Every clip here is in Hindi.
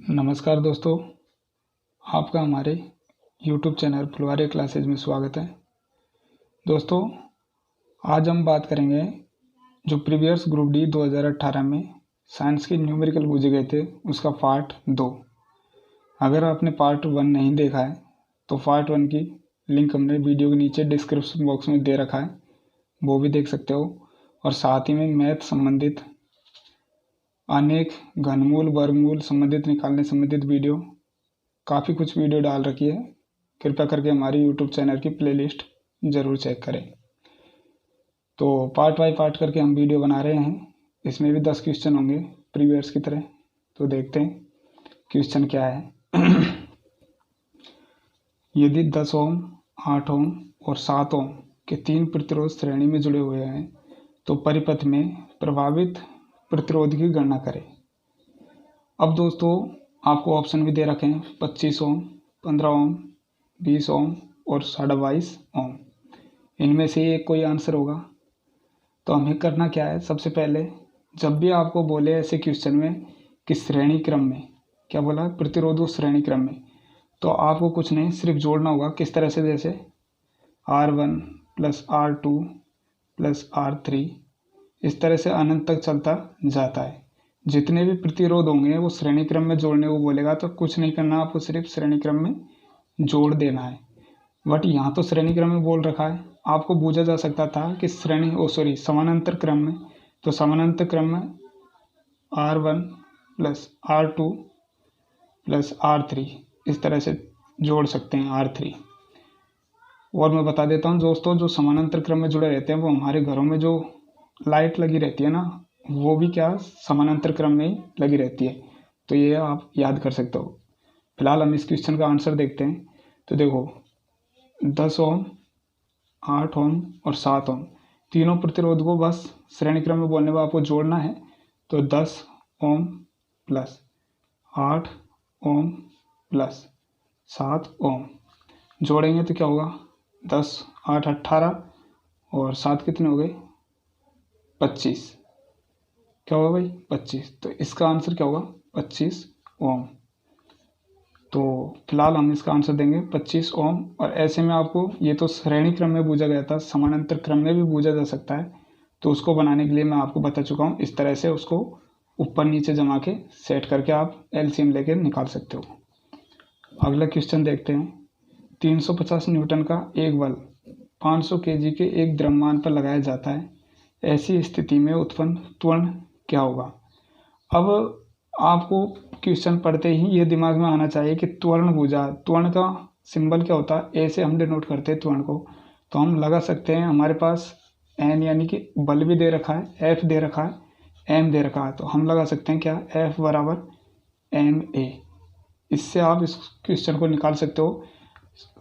नमस्कार दोस्तों, आपका हमारे YouTube चैनल फुलवारी क्लासेज में स्वागत है। दोस्तों, आज हम बात करेंगे जो प्रीवियस ग्रुप डी 2018 में साइंस के न्यूमेरिकल पूछे गए थे उसका पार्ट 2। अगर आपने पार्ट 1 नहीं देखा है तो पार्ट 1 की लिंक हमने वीडियो के नीचे डिस्क्रिप्शन बॉक्स में दे रखा है, वो भी देख सकते हो। और साथ ही में मैथ संबंधित अनेक घनमूल वर्गमूल संबंधित निकालने संबंधित वीडियो काफ़ी कुछ वीडियो डाल रखी है। कृपया करके हमारी यूट्यूब चैनल की प्लेलिस्ट ज़रूर चेक करें। तो पार्ट बाय पार्ट करके हम वीडियो बना रहे हैं। इसमें भी 10 क्वेश्चन होंगे प्रीवियस की तरह। तो देखते हैं क्वेश्चन क्या है। यदि 10 ओम, 8 ओम और 7 ओम के 3 प्रतिरोध श्रेणी में जुड़े हुए हैं तो परिपथ में प्रभावित प्रतिरोध की गणना करें। अब दोस्तों, आपको ऑप्शन भी दे रखे हैं 25 ओम, 15 ओम, 20 ओम और 22.5 ओम। इनमें से एक कोई आंसर होगा। तो हमें करना क्या है, सबसे पहले जब भी आपको बोले ऐसे क्वेश्चन में कि श्रेणी क्रम में, क्या बोला, प्रतिरोध श्रेणी क्रम में, तो आपको कुछ नहीं, सिर्फ जोड़ना होगा। किस तरह से, जैसे R1 + R2 + R3, इस तरह से अनंत तक चलता जाता है। जितने भी प्रतिरोध होंगे वो श्रेणी क्रम में जोड़ने को बोलेगा, तो कुछ नहीं करना, आपको सिर्फ श्रेणी क्रम में जोड़ देना है। बट यहाँ तो श्रेणी क्रम में बोल रखा है, आपको पूछा जा सकता था कि समानांतर क्रम में। तो समानांतर क्रम में R1 + R2 + R3 इस तरह से जोड़ सकते हैं R3। और मैं बता देता हूँ दोस्तों, जो समानांतर क्रम में जुड़े रहते हैं वो हमारे घरों में जो लाइट लगी रहती है ना, वो भी क्या समानांतर क्रम में ही लगी रहती है। तो ये आप याद कर सकते हो। फिलहाल हम इस क्वेश्चन का आंसर देखते हैं। तो देखो, 10 ओम, 8 ओम और 7 ओम तीनों प्रतिरोध को बस श्रेणी क्रम में बोलने पर आपको जोड़ना है। तो 10 ओम + 8 ओम + 7 ओम जोड़ेंगे तो क्या होगा, 10 8 18 और 7 कितने हो गए, 25। क्या होगा भाई, 25। तो इसका आंसर क्या होगा, 25 ओम। तो फिलहाल हम इसका आंसर देंगे 25 ओम। और ऐसे में आपको, ये तो श्रेणी क्रम में पूछा गया था, समानांतर क्रम में भी पूछा जा सकता है। तो उसको बनाने के लिए मैं आपको बता चुका हूँ। इस तरह से उसको ऊपर नीचे जमा के सेट करके आप एलसीएम लेके निकाल सकते हो। अगला क्वेश्चन देखते हैं। 350 न्यूटन का एक बल 500 kg के एक द्रव्यमान पर लगाया जाता है। ऐसी स्थिति में उत्पन्न त्वरण क्या होगा। अब आपको क्वेश्चन पढ़ते ही ये दिमाग में आना चाहिए कि त्वरण भुजा, त्वरण का सिंबल क्या होता है, ए से हम डिनोट करते हैं त्वरण को। तो हम लगा सकते हैं, हमारे पास एन यानी कि बल भी दे रखा है, एफ दे रखा है, एम दे रखा है। तो हम लगा सकते हैं क्या, एफ = ma। इससे आप इस क्वेश्चन को निकाल सकते हो।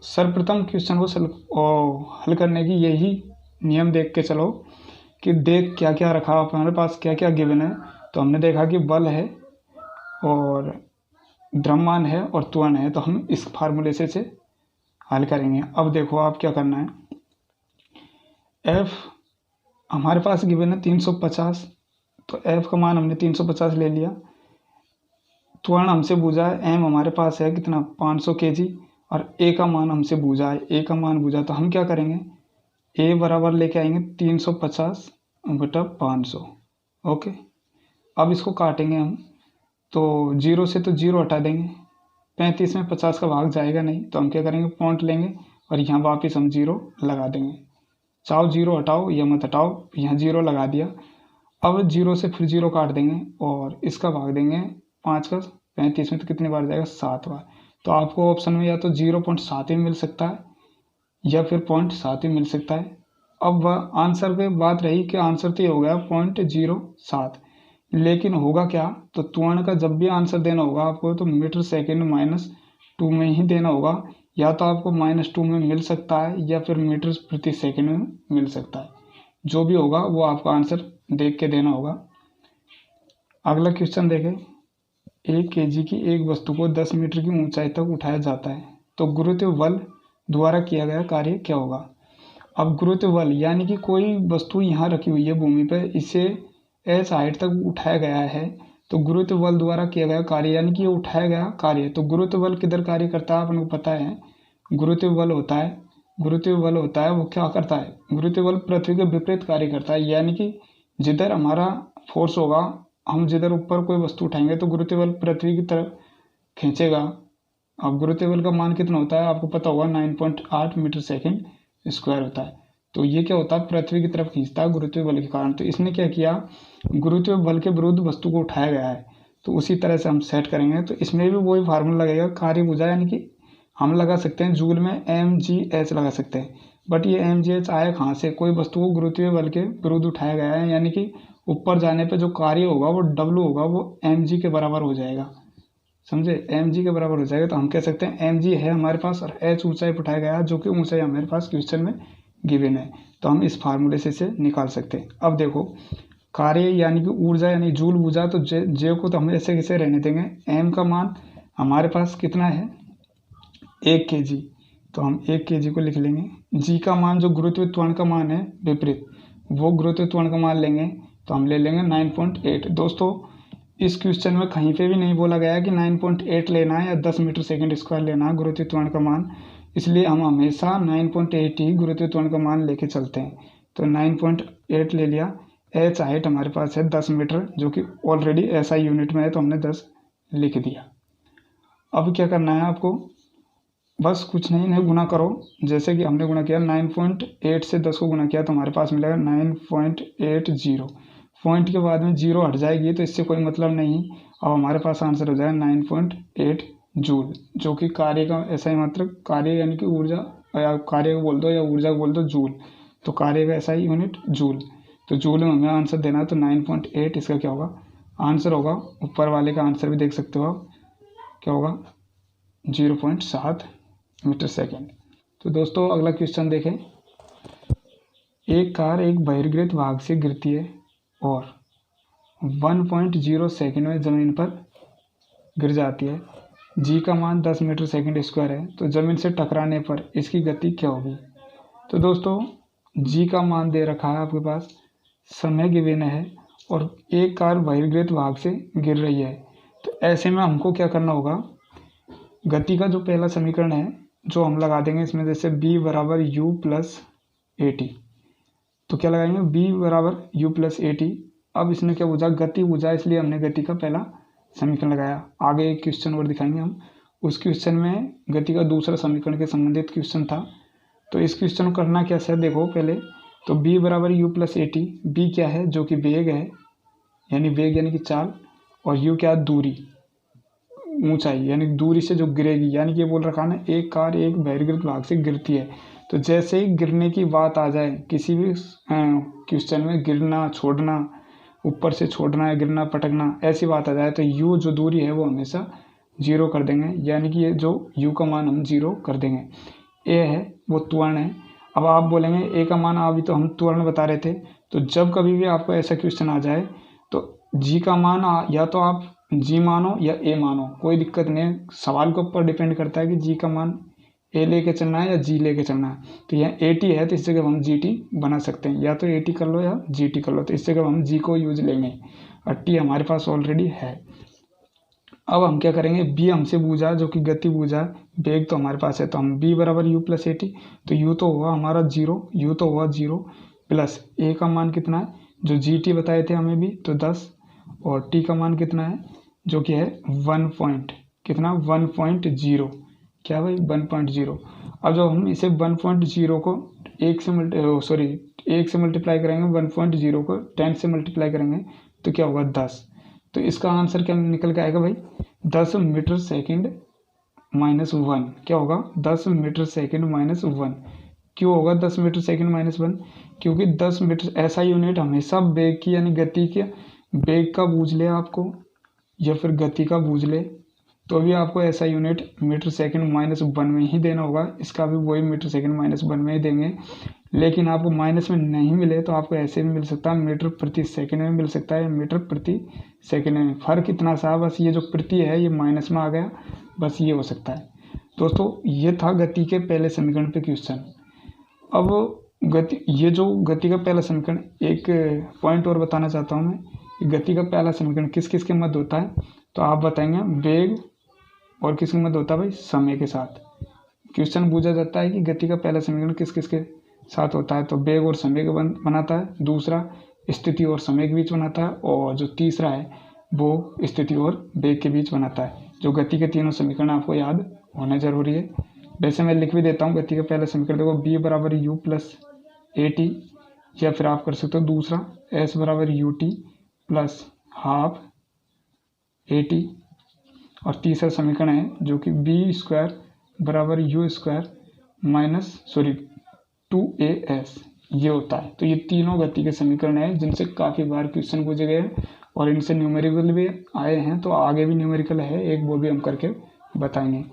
सर्वप्रथम क्वेश्चन को हल करने की यही नियम देख के चलो कि देख क्या क्या रखा हमारे पास, क्या क्या गिवन है। तो हमने देखा कि बल है और द्रव्यमान है और त्वरण है। तो हम इस फार्मूले से हल करेंगे। अब देखो आप क्या करना है, F हमारे पास गिवन है 350। तो F का मान हमने 350 ले लिया। त्वरण हमसे पूछा है, M हमारे पास है कितना, 500 kg। और A का मान हमसे पूछा है, A का मान पूछा। तो हम क्या करेंगे, A बराबर लेके आएंगे 350 / 500। ओके, अब इसको काटेंगे हम। तो 0 से तो 0 हटा देंगे, 35 में 50 का भाग जाएगा नहीं। तो हम क्या करेंगे, पॉइंट लेंगे और यहाँ वापस हम 0 लगा देंगे। चाहो 0 हटाओ या मत हटाओ, यहाँ 0 लगा दिया। अब 0 से फिर 0 काट देंगे और इसका भाग देंगे 5 का, 35 में तो कितनी बार जाएगा, 7 बार। तो आपको ऑप्शन में या तो 0.7 ही मिल सकता है या फिर 0.7 ही मिल सकता है। अब आंसर पे बात रही कि आंसर तो ये हो गया 0.07, लेकिन होगा क्या, तो त्वरण का जब भी आंसर देना होगा आपको तो मीटर सेकेंड -2 में ही देना होगा। या तो आपको -2 में मिल सकता है या फिर मीटर प्रति सेकेंड में मिल सकता है। जो भी होगा वो आपको आंसर देख के देना होगा। अगला क्वेश्चन देखें। 1 kg की एक वस्तु को 10 मीटर की ऊंचाई तक उठाया जाता है तो गुरुत्व बल द्वारा किया गया कार्य क्या होगा। अब गुरुत्व बल यानी कि कोई वस्तु यहाँ रखी हुई है भूमि पर, इसे एस हाइट तक उठाया गया है। तो गुरुत्व बल द्वारा किया गया कार्य यानी कि ये उठाया गया कार्य। तो गुरुत्व बल किधर कार्य करता है अपन को पता है। गुरुत्व बल होता है वो क्या करता है, गुरुत्व बल पृथ्वी के विपरीत कार्य करता है। यानी कि जिधर हमारा फोर्स होगा, हम जिधर ऊपर कोई वस्तु उठाएंगे तो गुरुत्व बल पृथ्वी की तरफ खींचेगा। अब गुरुत्व बल का मान कितना होता है आपको पता होगा, 9.8 मीटर सेकेंड स्क्वायर होता है। तो ये क्या होता है, पृथ्वी की तरफ खींचता है गुरुत्व बल के कारण। तो इसने क्या किया, गुरुत्व बल के विरुद्ध वस्तु को उठाया गया है। तो उसी तरह से हम सेट करेंगे। तो इसमें भी वही फार्मूला लगेगा, कार्य भुजा, यानी कि हम लगा सकते हैं जूल में mgh लगा सकते हैं। बट ये mgh आया कहाँ से, कोई वस्तु को गुरुत्वीय बल के विरुद्ध उठाया गया है, यानी कि ऊपर जाने पे जो कार्य होगा वो W होगा, वो mg के बराबर हो जाएगा। समझे, mg के बराबर हो जाएगा। तो हम कह सकते हैं mg है हमारे पास और h ऊंचाई पर उठाया गया है, जो कि ऊंचाई हमारे पास क्वेश्चन में गिवन है। तो हम इस फार्मूले से इसे निकाल सकते हैं। अब देखो, कार्य यानी कि ऊर्जा यानी जूल ऊर्जा, तो जे को तो हम ऐसे कैसे रहने देंगे। m का मान हमारे पास कितना है, 1 kg, तो हम 1 kg को लिख लेंगे। g का मान जो गुरुत्व त्वरण का मान है विपरीत, वो गुरुत्व त्वरण का मान लेंगे, तो हम ले लेंगे 9.8। दोस्तों इस क्वेश्चन में कहीं पे भी नहीं बोला गया है कि 9.8 लेना है या 10 मीटर सेकेंड स्क्वायर लेना है गुरुत्व त्वरण का मान, इसलिए हम हमेशा 9.8 ही गुरुत्व त्वरण का मान लेके चलते हैं। तो 9.8 ले लिया। h हाइट हमारे पास है 10 मीटर, जो कि ऑलरेडी SI यूनिट में है, तो हमने 10 लिख दिया। अब क्या करना है आपको, बस कुछ नहीं, इन्हें गुना करो। जैसे कि हमने गुना किया 9.8 से 10 को गुना किया तो हमारे पास मिलेगा 9.80। पॉइंट के बाद में 0 हट जाएगी तो इससे कोई मतलब नहीं। अब हमारे पास आंसर हो जाएगा 9.8 जूल, जो कि कार्य का ऐसा ही मात्रक, कार्य यानी कि ऊर्जा, या कार्य को बोल दो या ऊर्जा को बोल दो जूल, तो कार्य का ऐसा ही यूनिट जूल। तो जूल में हमें आंसर देना है, तो 9.8 इसका क्या होगा, आंसर होगा। ऊपर वाले का आंसर भी देख सकते हो आप, क्या होगा 0.7 मीटर सेकेंड। तो दोस्तों अगला क्वेश्चन देखें। एक कार एक बहिर्गत भाग से गिरती है और 1.0 सेकेंड में ज़मीन पर गिर जाती है। जी का मान 10 मीटर सेकेंड स्क्वायर है, तो ज़मीन से टकराने पर इसकी गति क्या होगी। तो दोस्तों जी का मान दे रखा है आपके पास, समय गिवन है, और एक कार बहिर्गत भाग से गिर रही है। तो ऐसे में हमको क्या करना होगा, गति का जो पहला समीकरण है जो हम लगा देंगे इसमें, जैसे b बराबर u प्लस at, तो क्या लगाएंगे b बराबर u प्लस at। अब इसने क्या पूछा, गति पूछा, इसलिए हमने गति का पहला समीकरण लगाया। आगे एक क्वेश्चन और दिखाएंगे हम, उस क्वेश्चन में गति का दूसरा समीकरण के संबंधित क्वेश्चन था। तो इस क्वेश्चन को करना क्या है, देखो पहले तो b बराबर u प्लस at, b क्या है, जो कि वेग है, यानी वेग यानी कि चाल, और u क्या है, दूरी, ऊंचाई, यानी दूरी से जो गिरेगी। यानी कि बोल रखा ना, एक कार एक बहिर्गत भाग से गिरती है। तो जैसे ही गिरने की बात आ जाए किसी भी क्वेश्चन में, गिरना, छोड़ना, ऊपर से छोड़ना या गिरना, पटकना, ऐसी बात आ जाए, तो u जो दूरी है वो हमेशा 0 कर देंगे। यानी कि ये जो u का मान हम 0 कर देंगे। a है वो त्वरण है। अब आप बोलेंगे a का मान, अभी तो हम त्वरण बता रहे थे। तो जब कभी भी आपको ऐसा क्वेश्चन आ जाए तो g का मान या तो आप g मानो या a मानो, कोई दिक्कत नहीं है। सवाल के ऊपर डिपेंड करता है कि g का मान a लेके चलना है या g लेके चलना है। तो यह at है, तो इस जगह हम gt बना सकते हैं, या तो at कर लो या gt कर लो। तो इस जगह हम g को यूज लेंगे और t हमारे पास ऑलरेडी है। अब हम क्या करेंगे, b हमसे पूछा जो कि गति पूछा, वेग तो हमारे पास है, तो हम b बराबर u प्लस at, तो u तो हुआ हमारा 0, u तो हुआ 0, प्लस a का मान कितना है जो gt बताए थे हमें भी, तो 10, और t का मान कितना है जो कि है 1.0, क्या भाई 1.0। अब जब हम इसे 1.0 को 1 से मल्टीप्लाई करेंगे, 1.0 को 10 से मल्टीप्लाई करेंगे तो क्या होगा 10। तो इसका आंसर क्या निकल के आएगा भाई, 10 मीटर सेकेंड माइनस 1। क्या होगा 10 मीटर सेकेंड माइनस 1। क्यों होगा 10 मीटर सेकेंड माइनस 1, क्योंकि 10 मीटर ऐसा यूनिट हमेशा वेग की यानी गति के, वेग का बूझ ले आपको या फिर गति का बूझ ले, तो भी आपको ऐसा यूनिट मीटर सेकेंड माइनस 1 में ही देना होगा। इसका भी वही मीटर सेकेंड माइनस 1 में ही देंगे। लेकिन आपको माइनस में नहीं मिले तो आपको ऐसे भी मिल सकता है, मीटर प्रति सेकेंड में मिल सकता है, मीटर प्रति सेकेंड में। फर्क इतना सा, बस ये जो प्रति है ये माइनस में आ गया, बस ये हो सकता है। दोस्तों ये था गति के पहले समीकरण पे क्वेश्चन। अब ये जो गति का पहला समीकरण, एक पॉइंट और बताना चाहता हूँ मैं गति का पहला समीकरण किस किस के मध्य होता है, तो आप बताएंगे वेग और किसके मध्य होता है भाई, समय के साथ। क्वेश्चन पूछा जाता है कि गति का पहला समीकरण किस किस के साथ होता है, तो वेग और समय के बनाता है, दूसरा स्थिति और समय के बीच बनाता है, और जो तीसरा है वो स्थिति और वेग के बीच बनाता है। जो गति के तीनों समीकरण आपको याद होना जरूरी है। वैसे मैं लिख भी देता हूँ गति का पहला समीकरण, देखो बी बराबर यू प्लस ए टी, या फिर आप कर सकते हो दूसरा एस बराबर U T plus half A T, और तीसरा समीकरण है जो कि बी स्क्वायर बराबर यू स्क्वायर माइनस 2as ये होता है। तो ये तीनों गति के समीकरण हैं जिनसे काफ़ी बार क्वेश्चन पूछे गए हैं और इनसे न्यूमेरिकल भी आए हैं, तो आगे भी न्यूमेरिकल है एक, वो भी हम करके बताएंगे।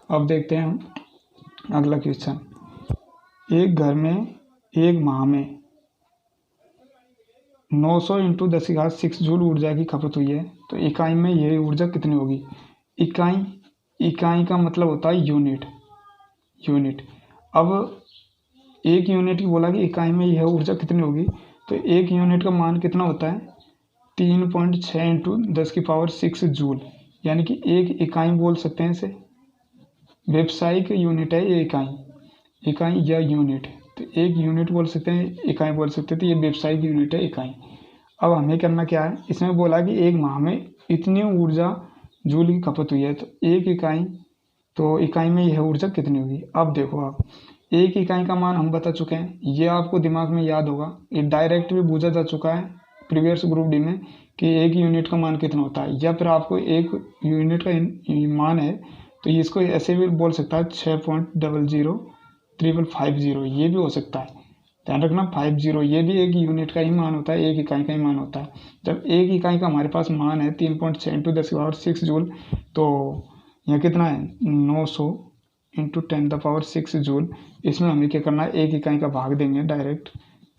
अब देखते हैं हम अगला क्वेश्चन। एक घर में एक माह में 900 × 10⁶ जूल ऊर्जा की खपत हुई है, तो इकाई में यह ऊर्जा कितनी होगी। इकाई का मतलब होता है यूनिट। अब एक यूनिट की बोला कि इकाई में यह ऊर्जा कितनी होगी, तो एक यूनिट का मान कितना होता है 3.6 × 10⁶ जूल, यानी कि एक इकाई बोल सकते हैं इसे। व्यावसायिक यूनिट है ये इकाई या यूनिट, तो एक यूनिट बोल सकते हैं, इकाई बोल सकते हैं, तो ये व्यावसायिक यूनिट है इकाई। अब हमें करना क्या है, इसमें बोला कि एक माह में इतनी ऊर्जा जूल की खपत हुई है, तो एक इकाई, तो इकाई में यह ऊर्जा कितनी होगी। अब देखो आप, एक इकाई का मान हम बता चुके हैं, ये आपको दिमाग में याद होगा, ये डायरेक्ट भी पूछा जा चुका है प्रीवियस ग्रुप डी में कि एक यूनिट का मान कितना होता है, या फिर आपको एक यूनिट का मान है तो ये इसको ऐसे भी बोल सकता है 6.003550, ये भी हो सकता है, ध्यान रखना 50, ये भी एक यूनिट का ही मान होता है, एक इकाई का ही मान होता है। जब एक इकाई का हमारे पास मान है 3.6 × 10⁶ जूल, तो यह कितना है 900 × 10⁶ जूल। इसमें हमें क्या करना है, एक इकाई का भाग देंगे डायरेक्ट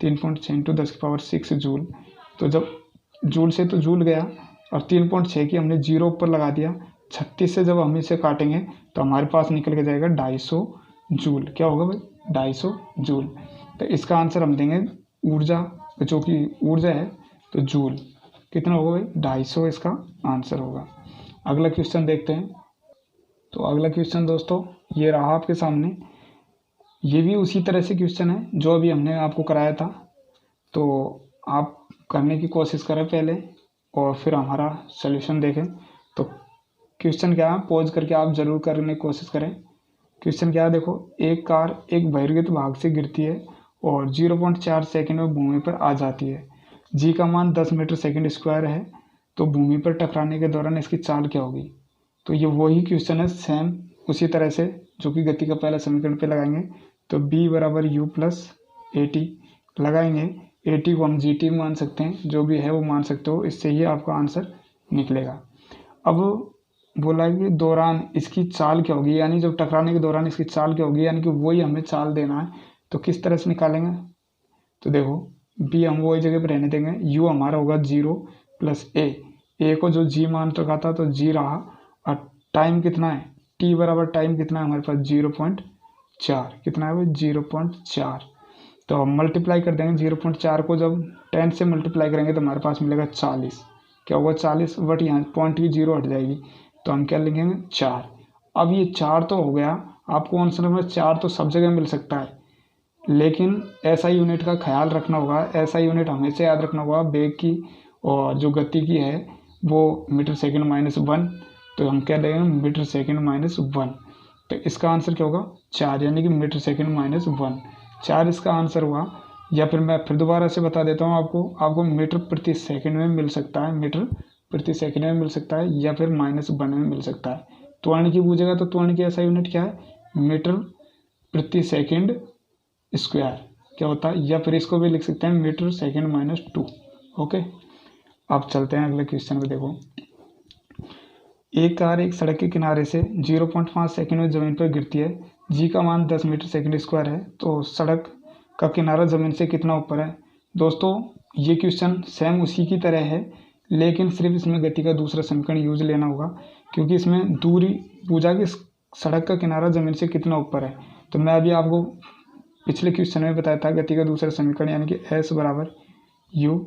3.6 × 10⁶ जूल, तो जब जूल से तो जूल गया और 3.6 की हमने 0 ऊपर लगा दिया, 36 से जब हम इसे काटेंगे तो हमारे पास निकल के जाएगा 250 जूल। क्या होगा भाई 250 जूल। तो इसका आंसर हम देंगे ऊर्जा, जो कि ऊर्जा है तो जूल कितना होगा भाई 250, इसका आंसर होगा। अगला क्वेश्चन देखते हैं। तो अगला क्वेश्चन दोस्तों ये रहा आपके सामने, ये भी उसी तरह से क्वेश्चन है जो अभी हमने आपको कराया था, तो आप करने की कोशिश करें पहले और फिर हमारा सॉल्यूशन देखें। तो क्वेश्चन क्या है, पॉज करके आप जरूर करने की कोशिश करें। क्वेश्चन क्या है देखो, एक कार एक बहिर्गत भाग से गिरती है और 0.4 सेकंड में भूमि पर आ जाती है। जी का मान 10 मीटर सेकंड स्क्वायर है, तो भूमि पर टकराने के दौरान इसकी चाल क्या होगी। तो ये वही क्वेश्चन है सेम उसी तरह से जो कि गति का पहला समीकरण पे लगाएंगे। तो b बराबर यू प्लस ए टी लगाएंगे, ए टी को हम जी टी मान सकते हैं, जो भी है वो मान सकते हो, इससे ही आपका आंसर निकलेगा। अब बोला कि दौरान इसकी चाल क्या होगी, यानी जब टकराने के दौरान इसकी चाल क्या होगी, यानी कि वही हमें चाल देना है। तो किस तरह से निकालेंगे, तो देखो बी हम वही जगह पर रहने देंगे, यू हमारा होगा 0 प्लस ए को जो जी मान रखा था तो जी रहा, और टाइम कितना है टी बराबर टाइम कितना है हमारे पास 0.4, कितना है वो 0.4। तो हम मल्टीप्लाई कर देंगे 0.4 को, जब 10 से मल्टीप्लाई करेंगे तो हमारे पास मिलेगा 40। क्या होगा 40, बट यहाँ पॉइंट की 0 हट जाएगी, तो हम क्या लिखेंगे 4। अब ये 4 तो हो गया, आपको आंसर में 4 तो सब जगह मिल सकता है, लेकिन ऐसा यूनिट का ख्याल रखना होगा, ऐसा यूनिट हमेशा याद रखना होगा वेग की, और जो गति की है वो मीटर सेकंड माइनस 1, तो हम क्या लेंगे मीटर सेकंड माइनस 1। तो इसका आंसर क्या होगा 4, यानी कि मीटर सेकंड माइनस 1, 4 इसका आंसर हुआ। या फिर मैं फिर दोबारा से बता देता हूँ आपको मीटर प्रति सेकंड में मिल सकता है, मीटर प्रति सेकंड में मिल सकता है, या फिर -1 में मिल सकता है। त्वरण की पूछेगा तो त्वरण की ऐसा यूनिट क्या है मीटर प्रति सेकंड स्क्वायर क्या होता है, या फिर इसको भी लिख सकते हैं मीटर सेकंड माइनस 2। ओके, अब चलते हैं अगले क्वेश्चन पे। देखो एक कार एक सड़क के किनारे से 0.5 सेकंड में ज़मीन पर गिरती है, जी का मान 10 मीटर सेकंड स्क्वायर है, तो सड़क का किनारा ज़मीन से कितना ऊपर है। दोस्तों ये क्वेश्चन सेम उसी की तरह है, लेकिन सिर्फ इसमें गति का दूसरा समीकरण यूज लेना होगा, क्योंकि इसमें दूरी पूछा कि सड़क का किनारा ज़मीन से कितना ऊपर है। तो मैं अभी आपको पिछले क्वेश्चन में बताया था गति का दूसरा समीकरण, यानी कि एस बराबर U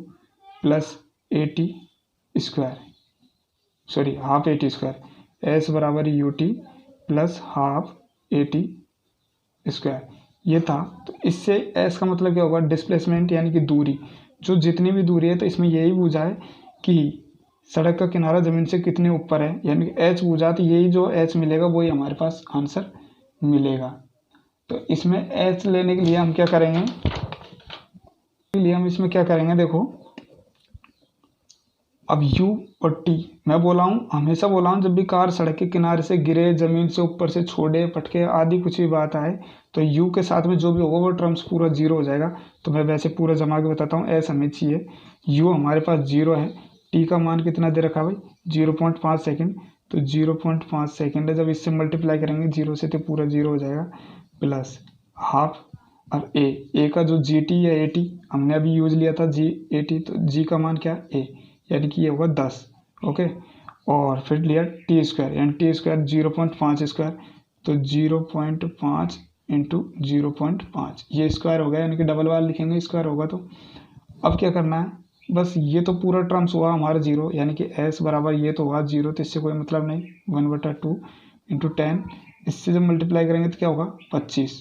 plus A T square, sorry half A T square, S बराबर U T plus half A T square ये था। तो इससे एस का मतलब क्या होगा, डिस्प्लेसमेंट यानी कि दूरी, जो जितनी भी दूरी है। तो इसमें यही पूछा है कि सड़क का किनारा ज़मीन से कितने ऊपर है, यानी कि एच पूछा, तो यही जो एच मिलेगा वही हमारे पास आंसर मिलेगा। तो इसमें एच लेने के लिए हम क्या करेंगे, इसमें क्या करेंगे, देखो अब u और t मैं बोला हूँ, हमेशा बोला हूँ, जब भी कार सड़क के किनारे से गिरे, ज़मीन से ऊपर से छोड़े, पटके आदि कुछ भी बात आए, तो u के साथ में जो भी होगा वो टर्म्स पूरा जीरो हो जाएगा। तो मैं वैसे पूरा जमा के बताता हूँ, एस हमें चाहिए, u हमारे पास जीरो है, t का मान कितना दे रखा भाई 0.5 सेकेंड, तो 0.5 सेकेंड है। जब इससे मल्टीप्लाई करेंगे जीरो से तो पूरा जीरो हो जाएगा, प्लस हाफ और ए का जो जी टी या ए टी हमने अभी यूज लिया था जी ए टी, तो जी का मान क्या ए, यानी कि ये होगा 10। ओके, और फिर लिया टी स्क्वायर, यानी टी स्क्वायर 0.5 स्क्वायर, तो 0.5 इंटू 0.5 ये स्क्वायर हो गया, यानी कि डबल वाला लिखेंगे स्क्वायर होगा। तो अब क्या करना है, बस ये तो पूरा टर्म्स हुआ हमारा जीरो, यानी कि एस बराबर ये तो हुआ जीरो, तो इससे कोई मतलब नहीं, 1/2 इंटू 10, इससे जब मल्टीप्लाई करेंगे तो क्या होगा 25,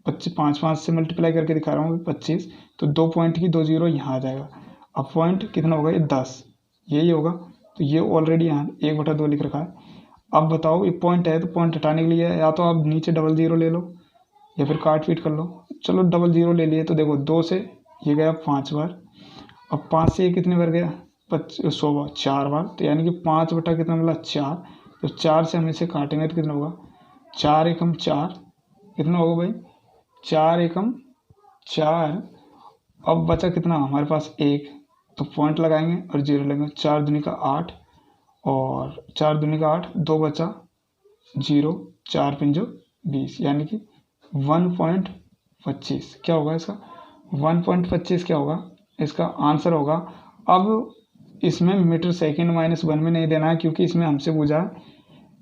5 से मल्टीप्लाई करके दिखा रहा हूँ 25, तो 2 पॉइंट की 2 जीरो यहाँ आ जाएगा। अब पॉइंट कितना होगा, ये 10 यही होगा, तो ये ऑलरेडी यहाँ 1/2 लिख रखा है। अब बताओ ये पॉइंट है, तो पॉइंट हटाने के लिए या तो आप नीचे डबल जीरो ले लो या फिर काट पीट कर लो। चलो डबल जीरो ले लिए, तो देखो 2 से ये गया 5 बार, अब 5 से ये कितने बार गया 100 बार, 4 बार, तो यानी कि 5 बटा कितना मिला 4, तो 4 से हम इसे काटेंगे तो कितना होगा 4 एकम 4, कितना होगा भाई 4 एकम 4। अब बचा कितना हमारे पास 1, तो पॉइंट लगाएंगे और जीरो लेंगे, 4 दूनी का 8 और 4 दूनी का 8, 2 बचा 0, 4 पंजो 20, यानी कि 1.25 क्या होगा इसका 1.25 क्या होगा इसका आंसर होगा। अब इसमें मीटर सेकंड -1 में नहीं देना है, क्योंकि इसमें हमसे पूछा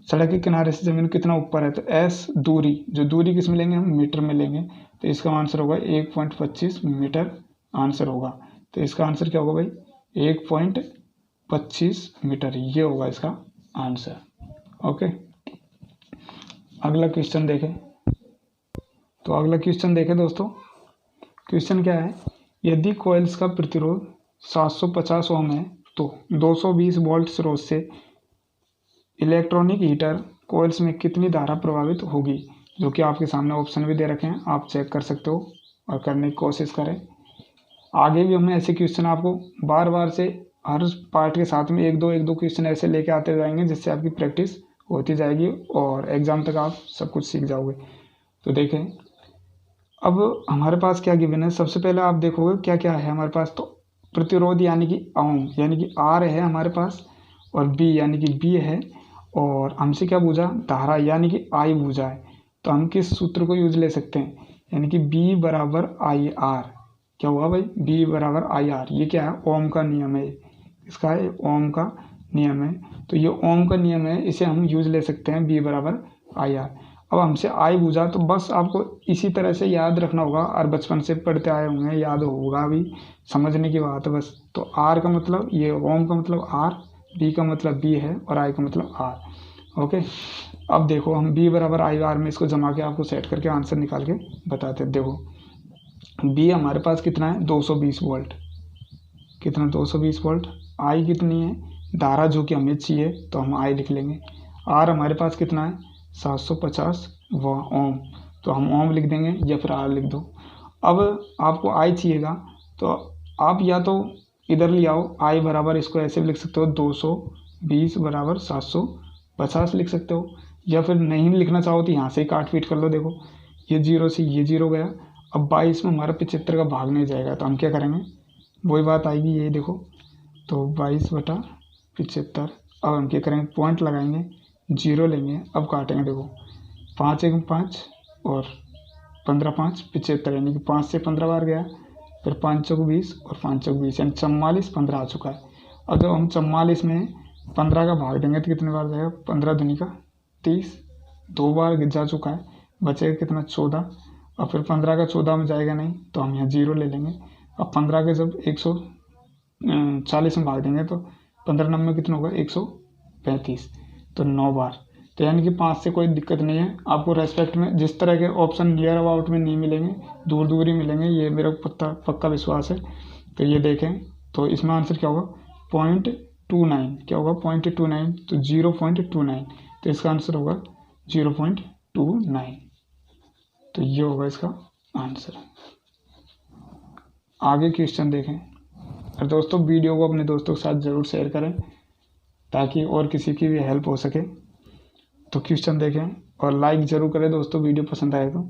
सड़क के किनारे से ज़मीन कितना ऊपर है, तो एस दूरी, जो दूरी किस में लेंगे हम मीटर में लेंगे, तो इसका आंसर होगा 1.25 मीटर आंसर होगा। तो इसका आंसर क्या होगा भाई 1.25 मीटर, ये होगा इसका आंसर। ओके, अगला क्वेश्चन देखें। तो अगला क्वेश्चन देखें दोस्तों, क्वेश्चन क्या है, यदि कॉइल्स का प्रतिरोध 750 ओम है तो 220 वोल्ट स्रोत से इलेक्ट्रॉनिक हीटर कॉइल्स में कितनी धारा प्रभावित होगी, जो कि आपके सामने ऑप्शन भी दे रखे हैं, आप चेक कर सकते हो और करने की कोशिश करें। आगे भी हमें ऐसे क्वेश्चन आपको बार बार से हर पार्ट के साथ में एक दो क्वेश्चन ऐसे लेके आते जाएंगे, जिससे आपकी प्रैक्टिस होती जाएगी और एग्जाम तक आप सब कुछ सीख जाओगे। तो देखें, अब हमारे पास क्या गिवन है, सबसे पहले आप देखोगे क्या क्या है हमारे पास, तो प्रतिरोध यानी कि ओम यानी कि आर है हमारे पास, और बी यानी कि बी है, और हमसे क्या पूछा धारा यानी कि आई पूछा है। तो हम किस सूत्र को यूज ले सकते हैं, यानी कि बी बराबर आई आर, क्या हुआ भाई बी बराबर आई आर, ये क्या है ओम का नियम है, इसका है ओम का नियम है, तो ये ओम का नियम है, इसे हम यूज ले सकते हैं बी बराबर आई आर। अब हमसे आई पूछा, तो बस आपको इसी तरह से याद रखना होगा, और बचपन से पढ़ते आए होंगे, याद होगा भी, समझने की बात है बस। तो आर का मतलब ये ओम का मतलब आर, बी का मतलब बी है, और आई का मतलब आर। ओके, अब देखो हम बी बराबर आई आर में इसको जमा के आपको सेट करके आंसर निकाल के बताते हैं। देखो बी हमारे पास कितना है 220 वोल्ट, कितना 220 वोल्ट, आई कितनी है धारा जो कि हमें चाहिए, तो हम आई लिख लेंगे। आर हमारे पास कितना है 750 ओम, तो हम ओम लिख देंगे या फिर आर लिख दो। अब आपको आई चाहिएगा, तो आप या तो इधर ले आओ, आई बराबर इसको ऐसे भी लिख सकते हो 220 बराबर 750 लिख सकते हो, या फिर नहीं लिखना चाहो तो यहाँ से ही काट पीट कर लो। देखो ये जीरो से ये जीरो गया, अब 22 में हमारा 75 का भाग नहीं जाएगा, तो हम क्या करेंगे वही बात आएगी, ये देखो तो 22/75। अब हम क्या करेंगे पॉइंट लगाएंगे, जीरो लेंगे, अब काटेंगे, देखो 5 एकम 5 और 15 5 75, यानी कि 5 से 15 बार गया, फिर 5 चौक 20 और 5 चौक 20, यानी 44 15 आ चुका है। अब जब हम 44 में 15 का भाग देंगे तो कितने बार जाएगा 15 दूनी का 30, 2 बार जा चुका है, बचेगा कितना 14, और फिर 15 का 14 में जाएगा नहीं, तो हम यहाँ जीरो ले लेंगे। अब 15 के जब 140 में भाग देंगे तो 15 नंबर कितना होगा 135, तो 9 बार। तो यानी कि 5 से कोई दिक्कत नहीं है आपको रेस्पेक्ट में। जिस तरह के ऑप्शन नियर अबाउट में नहीं मिलेंगे, दूर दूर ही मिलेंगे, ये मेरा पक्का विश्वास है। तो ये देखें, तो इसमें आंसर क्या होगा 0.29, क्या होगा 0.29, तो 0.29, तो इसका आंसर होगा 0.29। तो ये होगा इसका आंसर। आगे क्वेश्चन देखें। और दोस्तों वीडियो को अपने दोस्तों के साथ ज़रूर शेयर करें ताकि और किसी की भी हेल्प हो सके। तो क्वेश्चन देखें और लाइक ज़रूर करें दोस्तों वीडियो पसंद आए तो।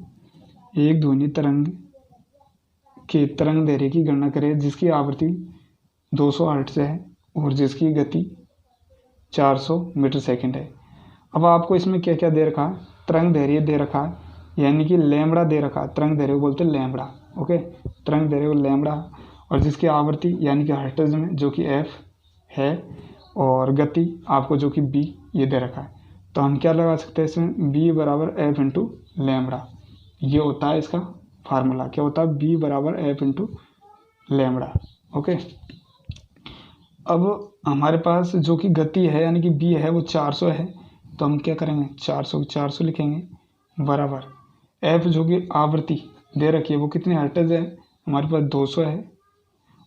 एक ध्वनि तरंग के तरंग दैर्ध्य की गणना करें जिसकी आवृत्ति 200 हर्ट्ज है और जिसकी गति 400 मीटर सेकंड है। अब आपको इसमें क्या क्या दे रखा है, तरंग दैर्ध्य दे रखा है, यानी कि लैम्बडा दे रखा है, तरंग दैर्ध्य को बोलते हैं लैम्बडा। ओके, तरंग दैर्ध्य को लैम्बडा, और जिसकी आवृत्ति यानी कि हर्ट्ज में जो कि एफ है, और गति आपको जो कि बी ये दे रखा है। तो हम क्या लगा सकते हैं इसमें, बी बराबर एफ इंटू लैम्बडा, ये होता है इसका फार्मूला। क्या होता है, बी बराबर एफ इंटू लैम्बडा। ओके, अब हमारे पास जो कि गति है यानी कि बी है वो 400 है, तो हम क्या करेंगे 400 लिखेंगे बराबर एफ जो कि आवृत्ति दे रखी है वो कितने हर्ट्ज है, हमारे पास 200 है,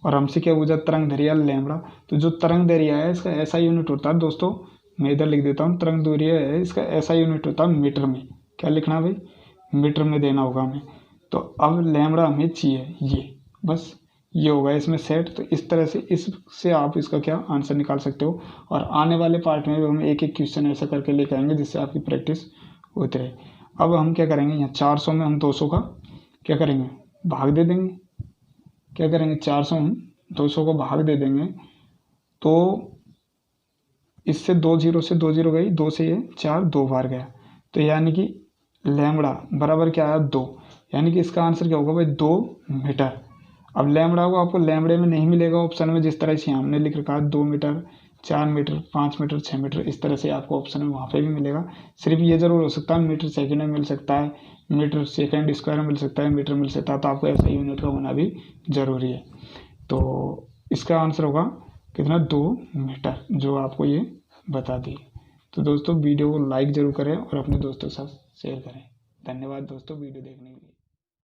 और हमसे क्या पूछा तरंग दैर्ध्य लैम्बडा। तो जो तरंग दैर्ध्य है इसका ऐसा यूनिट होता है दोस्तों, मैं इधर लिख देता हूँ, तरंग दैर्ध्य है इसका ऐसा यूनिट होता है मीटर में। क्या लिखना भाई, मीटर में देना होगा हमें। तो अब लैम्बडा हमें चाहिए, ये बस ये होगा इसमें सेट। तो इस तरह से इससे आप इसका क्या आंसर निकाल सकते हो। और आने वाले पार्ट में भी हम एक एक क्वेश्चन ऐसा करके लेकर आएंगे जिससे आपकी प्रैक्टिस होती रहे। अब हम क्या करेंगे, यहाँ 400 में हम 200 का क्या करेंगे भाग दे देंगे। क्या करेंगे 400 में 200 को भाग दे देंगे, तो इससे 2 जीरो से 2 जीरो गई, 2 से ये 4 2 बार गया, तो यानी कि लैम्बडा बराबर क्या आया 2, यानी कि इसका आंसर क्या होगा भाई 2 मीटर। अब लैम्बडा को आपको लैम्बडे में नहीं मिलेगा ऑप्शन में, जिस तरह से हमने लिख रखा है 2 मीटर 4 मीटर 5 मीटर 6 मीटर, इस तरह से आपको ऑप्शन में वहाँ पे भी मिलेगा। सिर्फ ये जरूर हो सकता है मीटर सेकंड में मिल सकता है, मीटर सेकंड स्क्वायर में मिल सकता है, मीटर मिल सकता है, तो आपको ऐसा यूनिट का होना भी जरूरी है। तो इसका आंसर होगा कितना 2 मीटर, जो आपको ये बता दिए। तो दोस्तों वीडियो को लाइक ज़रूर करें और अपने दोस्तों के साथ शेयर करें। धन्यवाद दोस्तों वीडियो देखने के लिए।